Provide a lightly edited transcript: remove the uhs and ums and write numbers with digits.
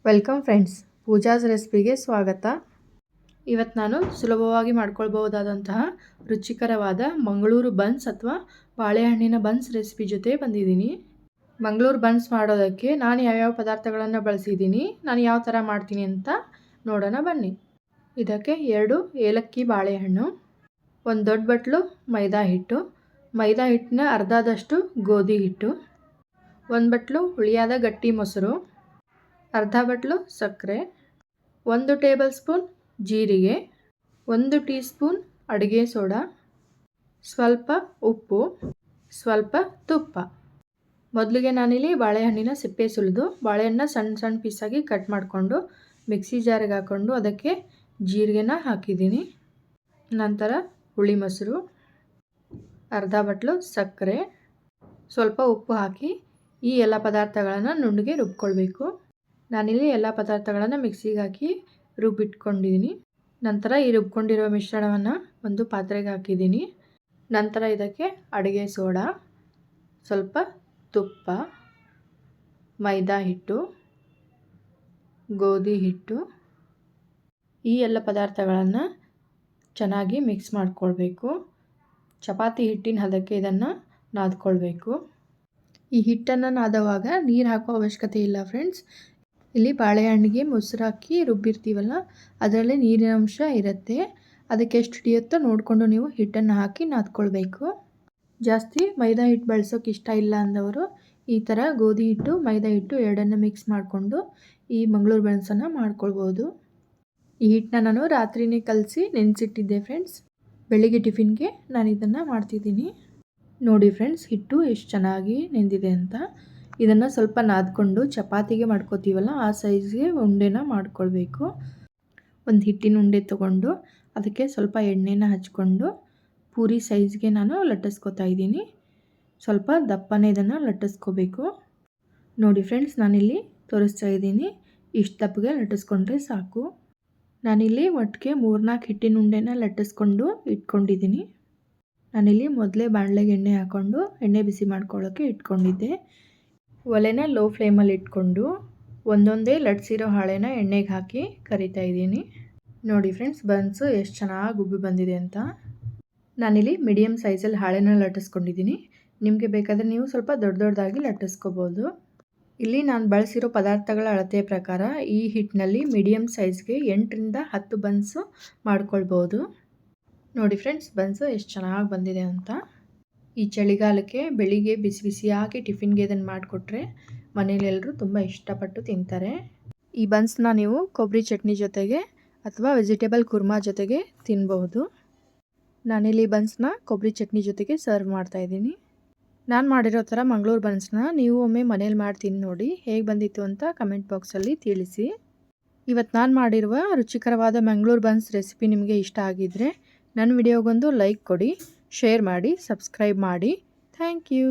Welcome friends, Pooja's ರೆಸಿಪಿಗೆ ಸ್ವಾಗತ. ಇವತ್ತು ನಾನು ಸುಲಭವಾಗಿ ಮಾಡ್ಕೊಳ್ಬಹುದಾದಂತಹ ರುಚಿಕರವಾದ ಮಂಗಳೂರು ಬನ್ಸ್ ಅಥವಾ ಬಾಳೆಹಣ್ಣಿನ ಬನ್ಸ್ ರೆಸಿಪಿ ಜೊತೆ ಬಂದಿದ್ದೀನಿ. ಮಂಗಳೂರು ಬನ್ಸ್ ಮಾಡೋದಕ್ಕೆ ನಾನು ಯಾವ್ಯಾವ ಪದಾರ್ಥಗಳನ್ನು ಬಳಸಿದ್ದೀನಿ, ನಾನು ಯಾವ ಥರ ಮಾಡ್ತೀನಿ ಅಂತ ನೋಡೋಣ ಬನ್ನಿ. ಇದಕ್ಕೆ 2 ಏಲಕ್ಕಿ ಬಾಳೆಹಣ್ಣು, ಒಂದು ದೊಡ್ಡ ಬಟ್ಲು ಮೈದಾ ಹಿಟ್ಟಿನ ಅರ್ಧದಷ್ಟು ಗೋಧಿ ಹಿಟ್ಟು, 1 ಬಟ್ಲು ಹುಳಿಯಾದ ಗಟ್ಟಿ ಮೊಸರು, ಅರ್ಧ ಬಟ್ಲು ಸಕ್ಕರೆ, 1 ಟೇಬಲ್ ಸ್ಪೂನ್ ಜೀರಿಗೆ, 1 ಟೀ ಸ್ಪೂನ್ ಅಡುಗೆ ಸೋಡಾ, ಸ್ವಲ್ಪ ಉಪ್ಪು, ಸ್ವಲ್ಪ ತುಪ್ಪ. ಮೊದಲಿಗೆ ನಾನಿಲ್ಲಿ ಬಾಳೆಹಣ್ಣಿನ ಸಿಪ್ಪೆ ಸುಲಿದು ಬಾಳೆಹಣ್ಣನ್ನ ಸಣ್ಣ ಸಣ್ಣ ಪೀಸಾಗಿ ಕಟ್ ಮಾಡಿಕೊಂಡು ಮಿಕ್ಸಿ ಜಾರಿಗೆ ಹಾಕ್ಕೊಂಡು ಅದಕ್ಕೆ ಜೀರಿಗೆನ ಹಾಕಿದ್ದೀನಿ. ನಂತರ ಹುಳಿ ಮೊಸರು, ಅರ್ಧ ಬಟ್ಲು ಸಕ್ಕರೆ, ಸ್ವಲ್ಪ ಉಪ್ಪು ಹಾಕಿ ಈ ಎಲ್ಲ ಪದಾರ್ಥಗಳನ್ನು ನುಣ್ಣಗೆ ರುಬ್ಕೊಳ್ಬೇಕು. ನಾನಿಲ್ಲಿ ಎಲ್ಲ ಪದಾರ್ಥಗಳನ್ನು ಮಿಕ್ಸಿಗೆ ಹಾಕಿ ರುಬ್ಬಿಟ್ಕೊಂಡಿದ್ದೀನಿ. ನಂತರ ಈ ರುಬ್ಕೊಂಡಿರೋ ಮಿಶ್ರಣವನ್ನು ಒಂದು ಪಾತ್ರೆಗೆ ಹಾಕಿದ್ದೀನಿ. ನಂತರ ಇದಕ್ಕೆ ಅಡುಗೆ ಸೋಡಾ, ಸ್ವಲ್ಪ ತುಪ್ಪ, ಮೈದಾ ಹಿಟ್ಟು, ಗೋಧಿ ಹಿಟ್ಟು, ಈ ಎಲ್ಲ ಪದಾರ್ಥಗಳನ್ನು ಚೆನ್ನಾಗಿ ಮಿಕ್ಸ್ ಮಾಡಿಕೊಳ್ಬೇಕು. ಚಪಾತಿ ಹಿಟ್ಟಿನ ಹದಕ್ಕೆ ಇದನ್ನು ನಾದ್ಕೊಳ್ಬೇಕು. ಈ ಹಿಟ್ಟನ್ನು ನಾದುವಾಗ ನೀರು ಹಾಕೋ ಅವಶ್ಯಕತೆ ಇಲ್ಲ ಫ್ರೆಂಡ್ಸ್. ಇಲ್ಲಿ ಬಾಳೆಹಣ್ಣಿಗೆ ಮೊಸರು ಹಾಕಿ ರುಬ್ಬಿರ್ತೀವಲ್ಲ, ಅದರಲ್ಲಿ ನೀರಿನ ಅಂಶ ಇರುತ್ತೆ. ಅದಕ್ಕೆ ಎಷ್ಟು ಹಿಡಿಯುತ್ತೋ ನೋಡಿಕೊಂಡು ನೀವು ಹಿಟ್ಟನ್ನು ಹಾಕಿ ನಾದ್ಕೊಳ್ಬೇಕು. ಜಾಸ್ತಿ ಮೈದಾ ಹಿಟ್ಟು ಬಳಸೋಕೆ ಇಷ್ಟ ಇಲ್ಲ ಅಂದವರು ಈ ಥರ ಗೋಧಿ ಹಿಟ್ಟು ಮೈದಾ ಹಿಟ್ಟು ಎರಡನ್ನು ಮಿಕ್ಸ್ ಮಾಡಿಕೊಂಡು ಈ ಮಂಗಳೂರು ಬನ್ಸನ್ನು ಮಾಡ್ಕೊಳ್ಬೋದು. ಈ ಹಿಟ್ಟನ್ನ ನಾನು ರಾತ್ರಿನೇ ಕಲಸಿ ನೆನೆಸಿಟ್ಟಿದ್ದೆ ಫ್ರೆಂಡ್ಸ್. ಬೆಳಿಗ್ಗೆ ಟಿಫಿನ್ಗೆ ನಾನು ಇದನ್ನು ಮಾಡ್ತಿದ್ದೀನಿ. ನೋಡಿ ಫ್ರೆಂಡ್ಸ್, ಹಿಟ್ಟು ಎಷ್ಟು ಚೆನ್ನಾಗಿ ನೆಂದಿದೆ ಅಂತ. ಇದನ್ನು ಸ್ವಲ್ಪ ನಾದ್ಕೊಂಡು ಚಪಾತಿಗೆ ಮಾಡ್ಕೋತೀವಲ್ಲ ಆ ಸೈಜ್ಗೆ ಉಂಡೆನ ಮಾಡ್ಕೊಳ್ಬೇಕು. ಒಂದು ಹಿಟ್ಟಿನ ಉಂಡೆ ತೊಗೊಂಡು ಅದಕ್ಕೆ ಸ್ವಲ್ಪ ಎಣ್ಣೆನ ಹಚ್ಕೊಂಡು ಪೂರಿ ಸೈಜ್ಗೆ ನಾನು ಲಟ್ಟಿಸ್ಕೊತಾ ಇದ್ದೀನಿ. ಸ್ವಲ್ಪ ದಪ್ಪನೇ ಇದನ್ನು ಲಟ್ಟಿಸ್ಕೋಬೇಕು. ನೋಡಿ ಫ್ರೆಂಡ್ಸ್, ನಾನಿಲ್ಲಿ ತೋರಿಸ್ತಾ ಇದ್ದೀನಿ. ಇಷ್ಟು ದಪ್ಪಗೆ ಲಟ್ಟಿಸ್ಕೊಂಡ್ರೆ ಸಾಕು. ನಾನಿಲ್ಲಿ ಒಟ್ಟಿಗೆ 3-4 ಹಿಟ್ಟಿನ ಉಂಡೆನ ಲಟ್ಟಿಸ್ಕೊಂಡು ಇಟ್ಕೊಂಡಿದ್ದೀನಿ. ನಾನಿಲ್ಲಿ ಮೊದಲೇ ಬಾಣಲೆಗೆ ಎಣ್ಣೆ ಹಾಕ್ಕೊಂಡು ಎಣ್ಣೆ ಬಿಸಿ ಮಾಡ್ಕೊಳ್ಳೋಕ್ಕೆ ಇಟ್ಕೊಂಡಿದ್ದೆ. ಒಲೆನ ಲೋ ಫ್ಲೇಮಲ್ಲಿ ಇಟ್ಕೊಂಡು ಒಂದೊಂದೇ ಲಟ್ಸಿರೋ ಹಾಳೆನ ಎಣ್ಣೆಗೆ ಹಾಕಿ ಕರಿತಾ ಇದ್ದೀನಿ. ನೋಡಿ ಫ್ರೆಂಡ್ಸ್, ಬನ್ಸು ಎಷ್ಟು ಚೆನ್ನಾಗಿ ಉಬ್ಬಿ ಬಂದಿದೆ ಅಂತ. ನಾನಿಲ್ಲಿ ಮೀಡಿಯಮ್ ಸೈಜಲ್ಲಿ ಹಾಳೆನ ಲಟ್ಟಿಸ್ಕೊಂಡಿದ್ದೀನಿ. ನಿಮಗೆ ಬೇಕಾದರೆ ನೀವು ಸ್ವಲ್ಪ ದೊಡ್ಡದಾಗಿ ಲಟ್ಟಿಸ್ಕೋಬೋದು. ಇಲ್ಲಿ ನಾನು ಬಳಸಿರೋ ಪದಾರ್ಥಗಳ ಅಳತೆ ಪ್ರಕಾರ ಈ ಹಿಟ್ಟಿನಲ್ಲಿ ಮೀಡಿಯಮ್ ಸೈಜ್ಗೆ 8ರಿಂದ 10 ಬನ್ಸು ಮಾಡ್ಕೊಳ್ಬೋದು. ನೋಡಿ ಫ್ರೆಂಡ್ಸ್, ಬನ್ಸು ಎಷ್ಟು ಚೆನ್ನಾಗಿ ಬಂದಿದೆ ಅಂತ. ಈ ಚಳಿಗಾಲಕ್ಕೆ ಬೆಳಿಗ್ಗೆ ಬಿಸಿ ಬಿಸಿಯಾಗಿ ಟಿಫಿನ್ಗೆ ಇದನ್ನು ಮಾಡಿಕೊಟ್ರೆ ಮನೇಲೆಲ್ಲರೂ ತುಂಬ ಇಷ್ಟಪಟ್ಟು ತಿಂತಾರೆ. ಈ ಬನ್ಸ್ನ ನೀವು ಕೊಬ್ಬರಿ ಚಟ್ನಿ ಜೊತೆಗೆ ಅಥವಾ ವೆಜಿಟೇಬಲ್ ಕುರ್ಮಾ ಜೊತೆಗೆ ತಿನ್ಬಹುದು. ನಾನಿಲ್ಲಿ ಬನ್ಸ್ನ ಕೊಬ್ಬರಿ ಚಟ್ನಿ ಜೊತೆಗೆ ಸರ್ವ್ ಮಾಡ್ತಾಯಿದ್ದೀನಿ. ನಾನು ಮಾಡಿರೋ ಥರ ಮಂಗಳೂರು ಬನ್ಸ್ನ ನೀವು ಒಮ್ಮೆ ಮನೇಲಿ ಮಾಡಿ ತಿಂದು ನೋಡಿ, ಹೇಗೆ ಬಂದಿತ್ತು ಅಂತ ಕಮೆಂಟ್ ಬಾಕ್ಸಲ್ಲಿ ತಿಳಿಸಿ. ಇವತ್ತು ನಾನು ಮಾಡಿರುವ ರುಚಿಕರವಾದ ಮಂಗಳೂರು ಬನ್ಸ್ ರೆಸಿಪಿ ನಿಮಗೆ ಇಷ್ಟ ಆಗಿದ್ದರೆ ನನ್ನ ವಿಡಿಯೋಗೊಂದು ಲೈಕ್ ಕೊಡಿ, ಶೇರ್ ಮಾಡಿ, ಸಬ್ಸ್ಕ್ರೈಬ್ ಮಾಡಿ. Thank you.